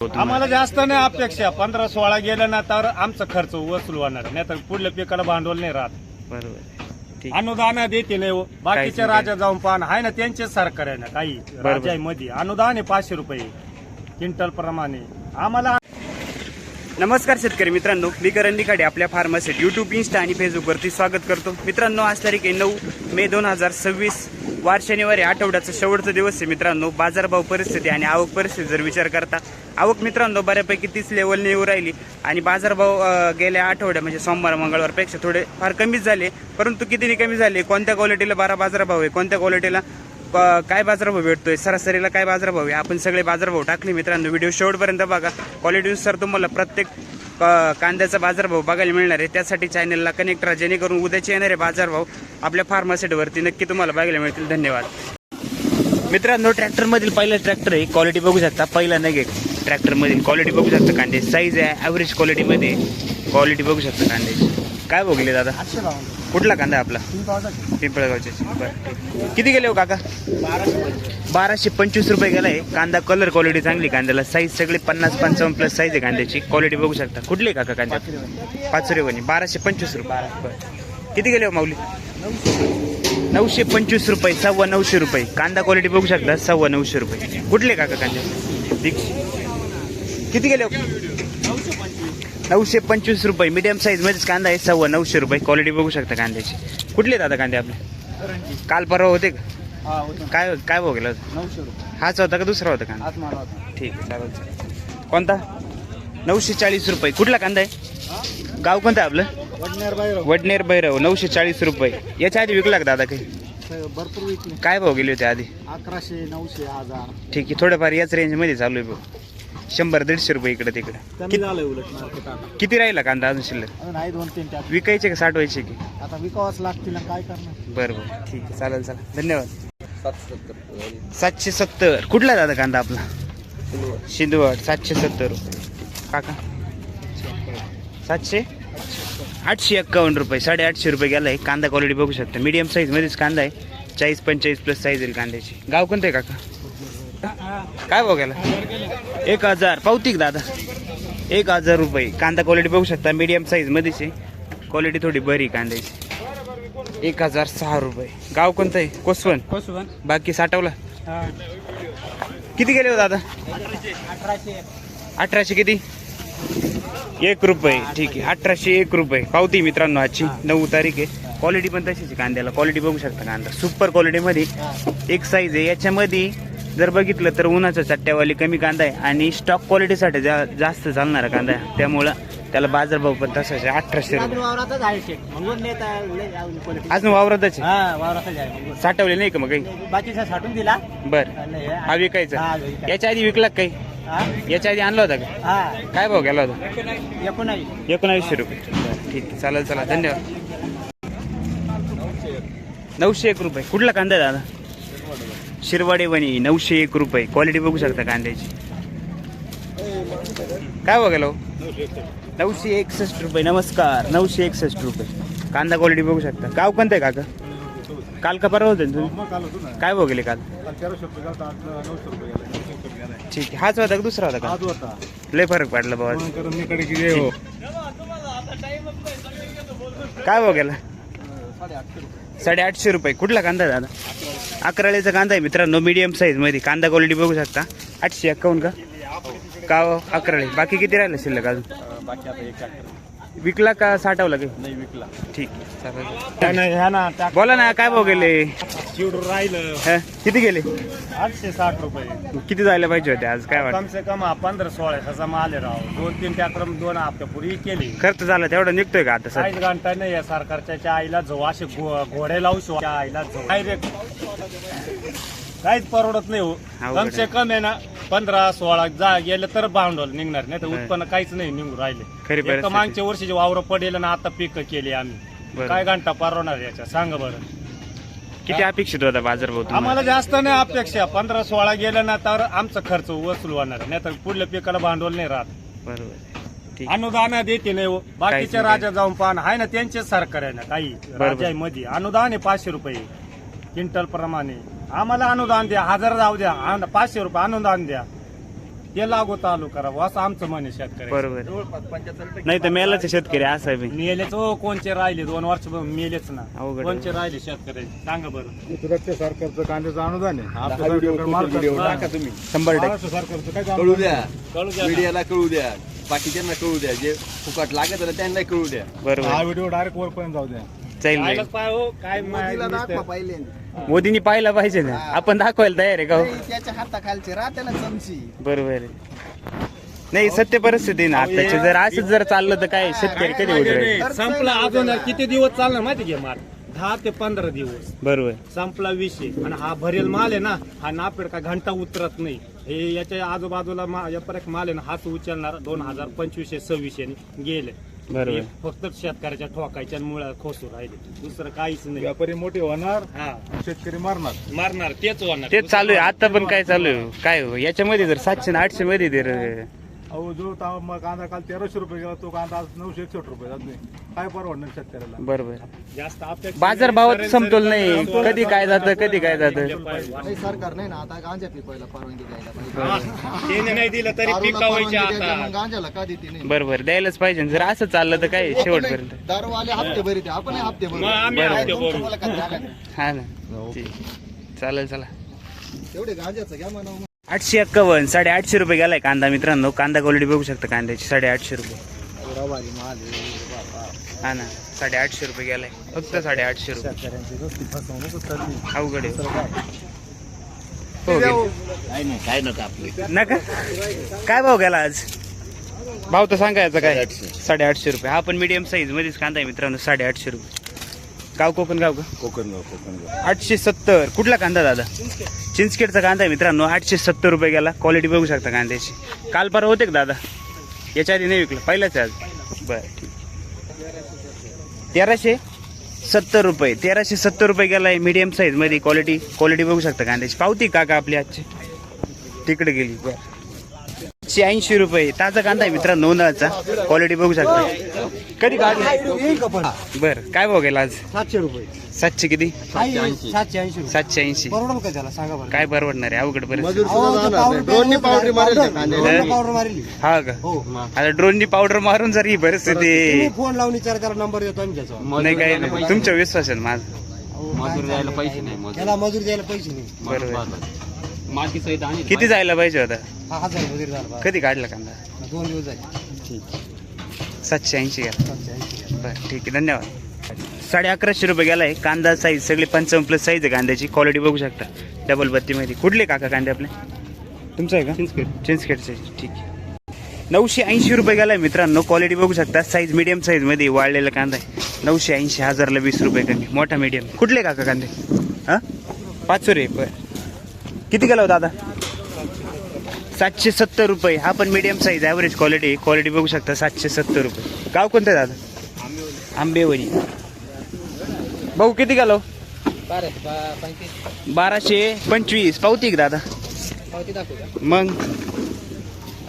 आम्हाला जास्त नाही अपेक्षा 15-16 गेलं ना तर आमचा खर्च वसूल होणार नाही तर पुढल्या पिकाला भांडवल नाही राहत. बरोबर ठीक. अनुदान देते नाही हो. बाकीचे राजा जाऊन पाहणं आहे ना त्यांचे सरकार आहे ना काही राज्यामध्ये अनुदान आहे 500 रुपये क्विंटल प्रमाणे आम्हाला. नमस्कार शेतकरी मित्रांनो, मी करण निखाडे आपल्या फार्मासिट यूट्यूब, इंस्टा आणि फेसबुकवरती स्वागत करतो. मित्रांनो, आज तारीख आहे 9 मे 2026, वार शनिवारी, आठवड्याचा शेवटचा दिवस आहे. मित्रांनो, बाजारभाव परिस्थिती आणि आवक परिस्थिती जर विचार करता, आवक मित्रांनो बऱ्यापैकी 30 लेवलने येऊ राहिली आणि बाजारभाव गेल्या आठवड्या म्हणजे सोमवार मंगळवारपेक्षा थोडे फार कमीच झाले. परंतु किती कमी झाले, कोणत्या क्वालिटीला बारा बाजारभाव आहे, कोणत्या क्वालिटीला काय बाजारभाव भेटतोय, सरासरीला काय बाजारभाव आहे, आपण सगळे बाजारभाव टाकले. मित्रांनो, व्हिडिओ शेवटपर्यंत बघा. क्वालिटीनुसार तुम्हाला प्रत्येक कांद्याचा बाजारभाव बघायला मिळणार आहे. त्यासाठी चॅनलला कनेक्ट राहा, जेणेकरून उद्याचे येणारे बाजारभाव आपल्या फार्मासिटवरती नक्की तुम्हाला बघायला मिळतील. धन्यवाद. मित्रांनो, ट्रॅक्टरमधील पहिला ट्रॅक्टर आहे, क्वालिटी बघू शकता. पहिला नगे ट्रॅक्टरमधील क्वालिटी बघू शकता. कांदे साईज आहे, ॲव्हरेज क्वालिटीमध्ये क्वालिटी बघू शकता कांद्याची. काय बघले दादा? कुठला कांदा आपला? पिंपळगावचे. बरं, किती गेले हो काका? 1225 रुपये गेला आहे कांदा. कलर क्वालिटी चांगली कांद्याला. साईज सगळे 50-55 प्लस साईज आहे कांद्याची. क्वालिटी बघू शकता. कुठली काका कांदा? पाचुरेवणी. 1225 रुपये. बरं, किती गेले हो माऊली? 925 रुपये. 925 रुपये कांदा. क्वालिटी बघू शकता. 925 रुपये. कुठले काका कांदे? किती गेले हो? 925 रुपये. मीडियम साईज मध्येच कांदा आहे. 925 रुपये. क्वालिटी बघू शकता कांद्याची. कुठले दादा कांदे आपले? काल परवा होते का? काय काय भाव गेला होता? 900 रुपये. हाच होता का दुसरा होता कांदा? ठीक आहे, चालेल चालेल. कोणता? 940 रुपये. कुठला कांदा आहे? गाव कोणतं आपलं? वडनेर भैरव. 940 रुपये. याच्या आधी विकला का दादा काही? भरपूर विकले. काय भाव गेले होते आधी? 1100, 900, 1000. ठीक आहे, थोडंफार याच रेंजमध्ये चालू आहे भाऊ. 100-150 रुपये इकडे तिकडे. कमी झालंय उलट मार्केट आता. किती राहिला कांदा अजून शिल्लक? अजून आहे 2-3 टॅप. विकायचे का साठवायचे की? आता विकावंच लागतील ना, काय करणार. बरं बरं, ठीक आहे, चालेल चला, धन्यवाद. 770. कुठला दादा कांदा आपला? शिंदवड. 770 रुपये. काका 700? 851 रुपये. 850 रुपये गेला आहे कांदा. क्वालिटी बघू शकता. मीडियम साईजमध्येच कांदा आहे. 40-45 प्लस साईज आहे कांद्याची. गाव कोणतं आहे काका? काय भाव गेला? 1000. पावती दादा? 1000 रुपये. कांदा क्वालिटी बघू शकता. मीडियम साईजमध्येच आहे. क्वालिटी थोडी बरी कांद्याची. 1006 रुपये. गाव कोणतं आहे? कोसवण. बाकी साठवला? किती गेले हो दादा? 1800. किती? 1 रुपये. ठीक आहे, 1801 रुपये. पावती मित्रांनो आजची 9 तारीख आहे. क्वालिटी पण तशीच आहे कांद्याला. क्वालिटी बघू शकता. कांदा सुपर क्वालिटीमध्ये एक साईज आहे. याच्यामध्ये जर बघितलं तर उन्हाचा चट्ट्यावाली कमी कांदा आहे आणि स्टॉक क्वालिटीसाठी जास्त चालणारा कांदा आहे. त्यामुळं त्याला बाजारभाव पण तसाच आहे. 1800 रुपये. अजून वावरातच आहे? साठवले नाही का मग काही? बाकीचा साठून दिला. बरं, हा विकायचा. याच्या आधी विकला काही? याच्या आधी आणला होता का? काय भाव गेला होता? 1900 रुपये. बरं, ठीक आहे, चालेल चला, धन्यवाद. 901 रुपये. कुठला कांदा आहे दादा? शिरवाडेवणी. 901 रुपये. क्वालिटी बघू शकता कांद्याची. काय भाव गेला? 961 रुपये. नमस्कार. 961 रुपये. कांदा क्वालिटी बघू शकता. गाव कोणतं आहे काका? काल का परवा होते तुम्ही? काय भाव गेले काल? ठीक आहे, हाच होता का दुसरा होता का? लय फरक पडला बाबा. काय भाव गेला? 850 रुपये. कुठला कांदा आहे दादा? अकराळीचा कांदा आहे मित्रांनो. मीडियम साईज मध्ये कांदा. क्वालिटी बघू शकता. 851 का? का अकराळी. बाकी किती राहिलं शिल्लक अजून? विकला का साठवला काही? नाही विकला. ठीक आहे, बोला ना, काय भाव गेले? चिवडून राहिलं. किती गेले? 860 रुपये. किती जायला पाहिजे होते आज? काय वाटतं? कम से कम 15-16 माल आहे राव. 2-3 ट्रॅक्टर 2 हप्त्यापूर्वी केली. खर्च झाला तेवढा निघतोय का आता सर? काहीच घंटा नाही या सरकारच्या आईला जाऊ असे घोडे लावू शकतो. आईला जाऊ डायरेक्ट काहीच परवडत नाही हो. कम से कम आहे ना 15-16 जा गेलं तर भांडवल निघणार नाही तर उत्पन्न काहीच नाही निघून राहिले. एक मागच्या वर्षीचे वावर पडेल ना आता पीक केली आम्ही. काय घंटा परवडणार याच्या? सांगा बरं. किती अपेक्षित होता बाजारभाव? आम्हाला जास्त नाही अपेक्षा. 15-16 गेलं ना तर आमचा खर्च वसूल होणार नाही तर पुढल्या पिकाला भांडवल नाही राहत. बरोबर. अनुदान देते नाही हो. बाकीचे राजा जाऊन पाहणं आहे ना त्यांचे सरकार आहे ना काही राज्यामध्ये. अनुदान आहे 500 रुपये क्विंटल प्रमाणे. आम्हाला अनुदान द्या. 1000 जाऊ द्या. 500 रुपये अनुदान द्या. ते लागू चालू करावं असं आमचं मन आहे शेतकरी. बरोबर. नाही तर मेलाच शेतकरी असा बी. मेलेच हो, कोणचे राहिले 2 वर्ष मेलेच ना, अवघड. कोणचे राहिले शेतकरी सांगा बरं. राज्य सरकारचं कांद्याचं अनुदान आहे आपल्या सरकारकडे महाराष्ट्र तुम्ही 100% सरकारचं काय कळू द्या, कळू द्या ना. मीडियाला कळू द्या, बाकीच्यांना कळू द्या, जे फुकट लागत ना त्यांना कळू द्या. हा बरोबर व्हिडिओ डायरेक्ट वरपर्यंत जाऊ द्या. जाईल पाहिलंच पाय हो, काय मोदींनी पाहिला पाहिजे ना, आपण दाखवायला तयार आहे का हो? त्याच्या हाताखालचे राहतेला चमची. बरोबर आहे. नाही सत्य परिस्थिती ना आताची, जर असंच जर चाललं तर काय शेतकरी कधी उतरेल? संपला अजून किती दिवस चालणार माहिती घे माल, 10 ते 15 दिवस बरोबर. संपला विषय. आणि हा भरेल माल आहे ना, हा नापेड का घंटा उतरत नाही. हे याच्या आजूबाजूला एक माल आहे ना, हाच उचलणार 2025-26 गेले. बरोबर. हे फक्त शेतकऱ्याच्या ठोकायच्या मुळे खोसू राहिले, दुसरं काहीच नाही. व्यापारी मोठे होणार, हा शेतकरी मारणार. मारणार तेच होणार. तेच चालू आहे आता पण. काय चालू आहे काय हो याच्यामध्ये जर 700-800 मध्ये जर अहो जो कांदा काल 1300 रुपये गेला, तो कांदा आज 961 रुपये जात नाही. काय परवडणार शेतकऱ्याला? बरोबर. जास्त अपेक्षा बाजार भावात समतोल नाही, कधी काय जातं कधी काय जातं. नाही, सरकार नाही ना आता गांजा पिकवायला परवानगी द्यायला पाहिजे. त्याने नाही दिलं तरी दारूला पिकावायचे परवानगी द्यायची, आता. मग गांजाला का देते नाही? बरोबर द्यायलाच पाहिजे. जर असं चाललं तर काय शेवटपर्यंत. दारूवाले हप्ते भरीत आहे, आपण हप्ते मग आम्ही हप्ते भरू. तुम्हाला काय द्यायला नाही. हा ना ठीक. चालेल चला. तेवढे गांजाचं घ्या म्हणा. 851 850 रुपये गेलाय कांदा मित्रांनो. कांदा क्वालिटी बघू शकता कांद्याची 850 रुपये. हा ना 850 रुपये गेलाय फक्त 850 रुपये. अवघड आहे. हो गेले. नका काय भाव गेला आज? भाव तर सांगायचा काय? 850 रुपये. हा पण मीडियम साईज मध्येच कांदा आहे मित्रांनो. 850 रुपये. गाव कोकण गाव का? कोकण 870. कुठला कांदा दादा? चिंचखेडचा कांदा आहे मित्रांनो. 870 रुपये गेला. क्वालिटी बघू शकता कांद्याची. काल परवा होते का दादा? याच्या आधी नाही विकलं, पहिलाच आहे आज. बरं ठीक. 1370 रुपये. 1370 रुपये गेलाय मीडियम साईज मध्ये. क्वालिटी बघू शकता कांद्याची. पावती काका आपली आजची तिकडे गेली. बरं 80 रुपये. ताजा कांदा आहे मित्रांनो उन्हाळ्याचा. क्वालिटी बघू शकता. कधी काढला? बरं काय भाव गेला आज? 700 रुपये. 700 किती? 780. 780. परवडल का त्याला सांगा बरं. काय परवडणार आहे? अवघड बरं. ड्रोनने पावडर मारली. हा का? आता ड्रोननी पावडर मारून जर ही परिस्थिती. फोन लावून विचार, त्याला नंबर देतो आम्ही त्याचा. नाही काय नाही, तुमचा विश्वास आहे ना माझा. मजूर द्यायला पैसे नाही. त्याला मजूर द्यायला पैसे नाही. बरोबर. किती जायला पाहिजे होता? 1000 मजूर झाला. कधी काढला कांदा? 2 दिवस झाले. 780 गेला. बरं ठीक आहे धन्यवाद. 1150 रुपये गेलाय कांदा. साईज सगळे 55+ साईज आहे कांद्याची. क्वालिटी बघू शकता. डबल बत्तीमध्ये. कुठले काका कांदे आपले? तुमचं आहे का? चिंचखेडचे. ठीक आहे. 980 रुपये गेलाय मित्रांनो. क्वालिटी बघू शकता. साईज मीडियम साईज मध्ये वाढलेला कांदा आहे. 980. 1000ला 20 रुपये कमी. मोठा मीडियम. कुठले काका कांदे? हा 500 रे. बरं किती गेला होता दादा? 770 रुपये. हा पण मीडियम साईज ॲव्हरेज क्वालिटी बघू शकता. 770 रुपये. गाव कोणतं दादा? आंबेवणी. भाऊ किती गेलो? 1225. पावती का दादा? मग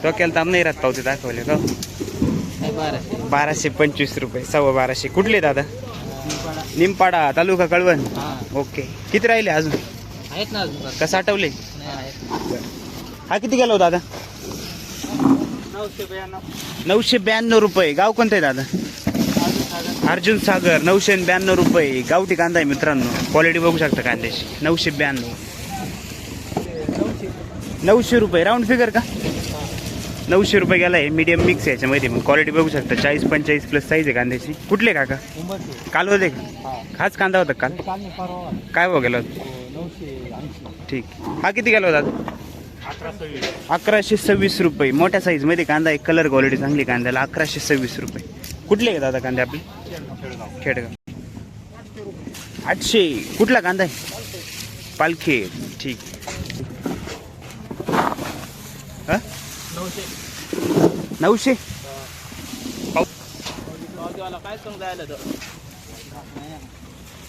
डोक्याला ताम नाही राहत पावती दाखवले का? 1225 रुपये. 1250. कुठले दादा? निमपाडा तालुका कळवण. ओके. किती राहिले अजून? आहेत ना अजून. कसं आठवले? हा किती गेला दादा? 992 रुपये. गाव कोणतं आहे दादा? अर्जुन सागर. 992 रुपये. गावठी कांदा आहे मित्रांनो. क्वालिटी बघू शकता कांद्याची. 992. 900 रुपये. राऊंड फिगर का? 900 रुपये गेलाय. मीडियम मिक्स आहे याच्यामध्ये. मग क्वालिटी बघू शकता. 40-45+ साईज आहे कांद्याची. कुठले काका? काल होते का? हाच कांदा होता काल? काय भाव गेला होता? 980. ठीक. हा किती गेला होता? 1126 रुपये. मोठ्या साईज मध्ये कांदा आहे. कलर क्वालिटी चांगली कांद्याला. 1126 रुपये. कुठले का दादा कांदे आपले? खेडगाव. 800. कुठला कांदा आहे? पालखे. ठीक. हा 900.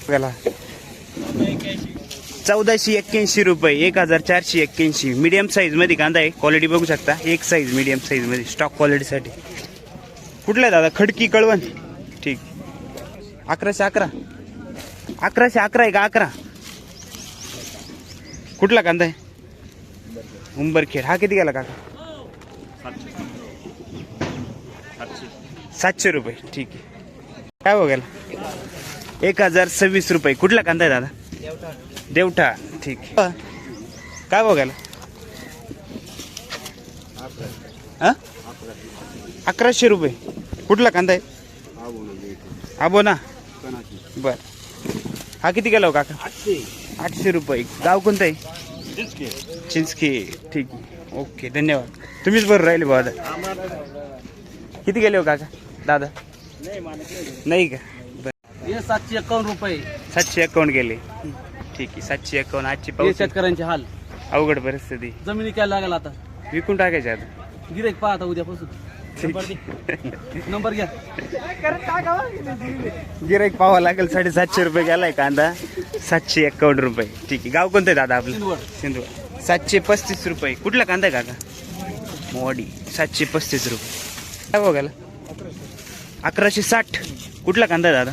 गेला 1481 रुपये. 1481. मीडियम साईज मध्ये कांदा आहे. क्वालिटी बघू शकता. एक साईज मीडियम साईज मध्ये. स्टॉक क्वालिटीसाठी. कुठला आहे दादा? खडकी कळवण. ठीक. 1111. 1111 आहे का? 11. कुठला कांदा आहे? उंबरखेड. हा किती गेला काका? 700 रुपये. ठीक आहे. काय बघायला 1026 रुपये. कुठला कांदा आहे दादा? देवठा. ठीक आहे. काय बघायला 1100 रुपये. कुठला कांदा आहे? आबो ना. बर. हा किती गेला हो काका? 800 रुपये. गाव कोणतं आहे? चिंचखे. ठीक आहे. ओके धन्यवाद. तुम्हीच बरं राहिले बाबा. किती गेले हो काका दादा? नाही का? हे 751 रुपये. 751 गेले. ठीक आहे. 751. आजची हे पाऊस शेतकऱ्यांचे हाल. अवघड परिस्थिती. जमिनी काय लागेल आता? विकून टाकायचे आता. गिरेक पाहता उद्यापासून. नंबर घ्या. गिराईक पाहावं लागेल. 750 रुपये गेलाय कांदा. 751 रुपये. ठीक आहे. गाव कोणतं आहे दादा आपलं? सिंधवड. 735 रुपये. कुठला कांदा आहे काका? मोवाडी. 735 रुपये. काय बघायला 1160. कुठला कांदा आहे दादा?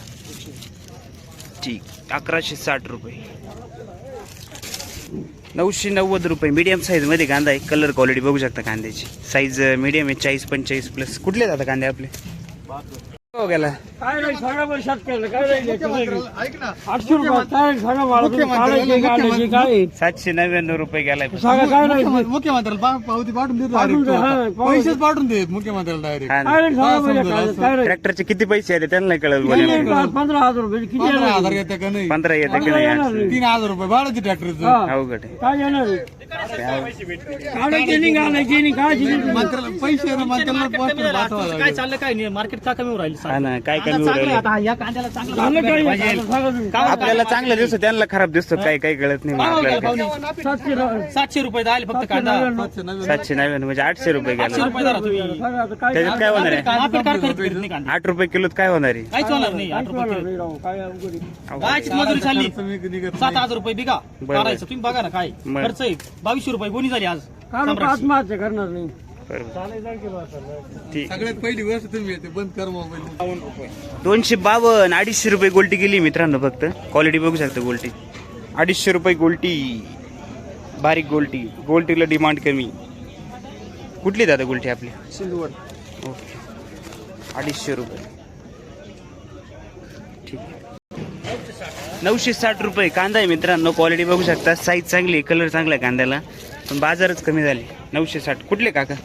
ठीक. 1160 रुपये. 990 रुपये. मीडियम साईजमध्ये कांदा आहे. कलर क्वालिटी बघू शकता कांद्याची. साईज मीडियम आहे. 40-45 प्लस. कुठले दादा कांदे आपले? बघायला काय नाही सांगा बरं शेतकऱ्याला काय नाही 800 रुपये काय सांगा मला तुम्ही काढायचे काढायचे काय 799 रुपये गेलाय. सांगा काय नाही मुख्यमंत्र्याला पावती पाठवून देतो पाठवून द्या, हा, direct. पैसेच पाठवून देत मुख्यमंत्र्याला डायरेक्ट. हा ना. काय नाही सांगा बरं काय नाही ट्रॅक्टरचे किती पैसे आहेत त्यांना नाही कळत. नाही, नाही, 15,000 रुपये किती 15,000 येणार? येते का नाही? 15 येते की नाही? 3,000 रुपये भाडाचे ट्रॅक्टरचं. हा. अवघड आहे. काय येणार काढायचे नाही घालायचे नाही काय मंत्र्याला पैसे ना मंत्र्याला पोस्टर पाठवावं लागेल. काय चाललं काय नाही मार्केट का कमी राहील? हा ना. काय कमी उरायलं. आता या कांद्याला चांगलं झालं काय सांगा तुम्ही आपल्याला चांगलं दिसतं त्यांना खराब दिसतं. काय काय कळत नाही मग आपल्याला काय. 700 रुपये आले फक्त कांदा. 799 म्हणजे 800 रुपये 800 गेला. रुपये धरा तुम्ही. सांगा आता काय त्याच्यात काय होणार आहे? मार्केट काय करीत नाही कांदा. 8 रुपये किलोत काय होणार आहे? काहीच होणार नाही. 8 रुपये किलो. नाही राव, काय अवघड आहे. गायचीच मजुरी चालली निघत 7,000 रुपये बिघा बरोबर. काढायचं. तुम्ही बघा ना काय बरं. खर्च आहे. 2200 रुपये बोनी झाली आज. काढू का आत्महत्या करणार नाही बरोबर. ठीक. सगळ्यात पहिली गोष्ट तुम्ही येते बंद कर मोबाईल. 252 250 रुपये गोल्टी गेली मित्रांनो. फक्त क्वालिटी बघू शकता. गोल्टी 250 रुपये गोल्टी. बारीक गोल्टी. गोल्टीला डिमांड कमी. कुठली दादा गोल्टी आपली? सिंधुवड. ओके 250 रुपये. ठीक आहे. 960 रुपये कांदा आहे मित्रांनो. क्वालिटी बघू शकता. साईज चांगली. कलर चांगला आहे कांद्याला. पण बाजारच कमी झाली. 960. कुठले काका?